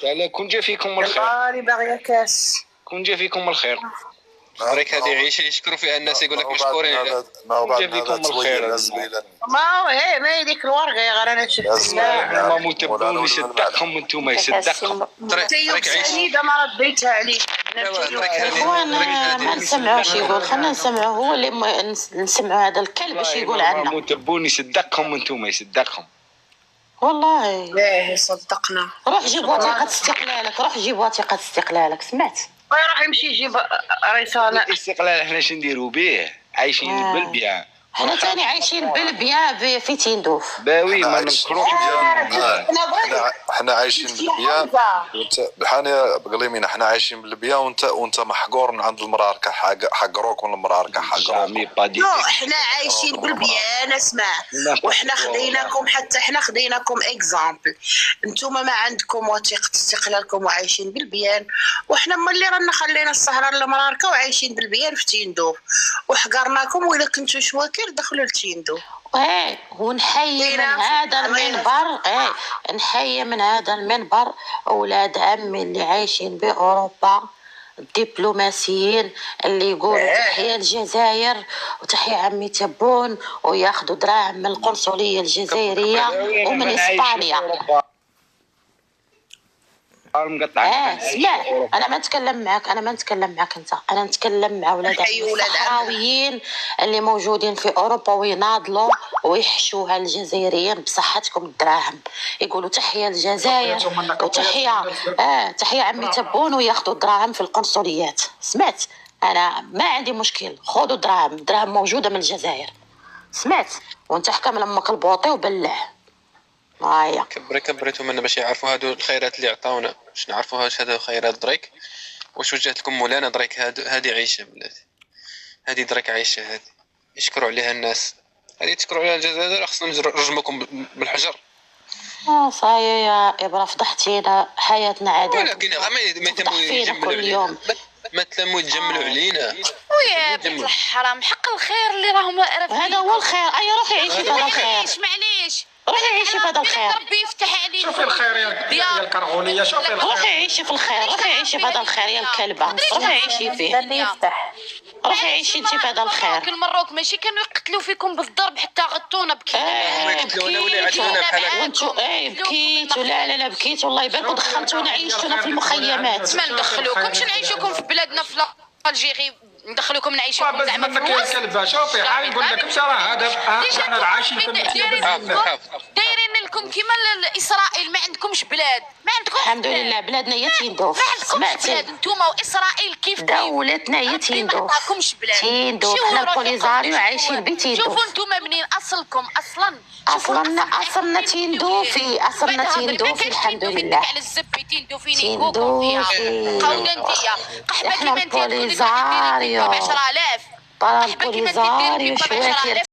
تعالى كون جا فيكم الخير. راني باغيه كاس. كون جا فيكم الخير. دريك هذه عيشه يشكروا فيها الناس، يقول لك مشكورين. ما هو بعد جا فيكم الخير. ما هو ما هي ديك الورقه يا غير انا شفت. ما متبون يصدقكم انتم يصدقكم. دريك عيشه ما رديتها عليك. اخوانا ما نسمعوش يقول، خلينا نسمعوا هو اللي نسمعوا هذا الكلب اش يقول عنا. متبون يصدقكم انتم يصدقكم. والله باهي صدقنا. روح جيب وثيقة استقلالك، روح جيب وثيقة استقلالك، سمعت؟ راح يمشي يجيب رسالة. الاستقلال احنا اش نديرو به؟ عايشين بالبيان. حنا تاني عايشين بالبيان في تيندوف. باوي ما نكروش. حنا عايشين بالبيان وانت بحال بقليمين. حنا عايشين بالبيان وانت محقور من عند المراركه. حقروك من المراركه. لا حنا عايشين بالبيان. اسمع، وحنا خديناكم، حتى حنا خديناكم اكزامبل. انتوما ما عندكم وثيقه استقلالكم وعايشين بالبيان، وحنا ملي رانا خلينا السهره للمراركه وعايشين بالبيان في تيندوف، وحقرناكم. وإلا كنتو شواكر دخلوا لتيندوف. ونحيي من هذا المنبر، نحيي من هذا المنبر اولاد عمي اللي عايشين باوروبا، الدبلوماسيين اللي يقولوا تحية الجزائر وتحية عمي تبون، وياخذوا دراهم من القنصلية الجزائرية ومن اسبانيا. اسمع، انا ما نتكلم معك، انت، انا نتكلم مع ولاد الصحراويين اللي موجودين في اوروبا ويناضلوا ويحشوها الجزائريين بصحتكم الدراهم، يقولوا تحية الجزائر تحية عمي تبون، وياخذوا دراهم في القنصليات. سمعت؟ انا ما عندي مشكل، خذوا دراهم موجودة من الجزائر. سمعت؟ وانت حكم لمك البوطي وبلع. هايا كبريتو منا باش يعرفوا هادو الخيرات اللي عطاونا، باش نعرفوا واش هادو خيرات دريك. واش وجهت لكم مولانا دريك؟ هادي عيشه بلاتي، هادي دريك عيشه، هادي يشكروا عليها الناس، هادي تشكروا عليها الجزائر. خصنا نرجمكم بالحجر. صايا يا ابره، فضحتينا، حياتنا عادة. ولكن ما تمو يجملوا علينا، ما تلموا يتجملوا علينا. ويا بنت الحرام، حق الخير اللي راهم هذا هو الخير. اي روحي عيشي في هذا الخير. معليش روحي عيشي في هذا الخير. ربي يفتح عليك. شوفي الخير يا الكرغونيه، شوفي الخير. روحي عيشي في الخير، روحي عيشي في هذا الخير يا الكلبه، روحي عيشي فيه. يفتح. روحي عيشي انت في هذا الخير. المروك ماشي كانوا يقتلوا فيكم بالضرب حتى غطونا وانتو بكيتوا. لا بكيتوا، الله يبارك، ودخلتونا عيشتونا في المخيمات. ما ندخلوكمش نعيشوكم في بلادنا في الجيري، ندخلوكم نعيشوكم زعما منك يا الكلبه. شوفي حالي نقول لك بصراحه هذا احنا العايشين في دايرين لكم كيما اسرائيل. ما عندكمش بلاد، ما عندكم الحمد لله بلادنا هي تيندوف. ما عندكمش بلاد نتوما، واسرائيل كيف دولتنا هي تيندوف. ما عندكمش بلاد. تيندوف حنا البوليزاريو عايشين بتيندوف. شوفوا نتوما منين اصلكم اصلنا تيندوفي، الحمد لله. على الزبي تيندوفيني كوكو فيها قولنتيه قحبه كيما انت البوليزاريو. ب 10000 طلع البوليزاريو شواكر.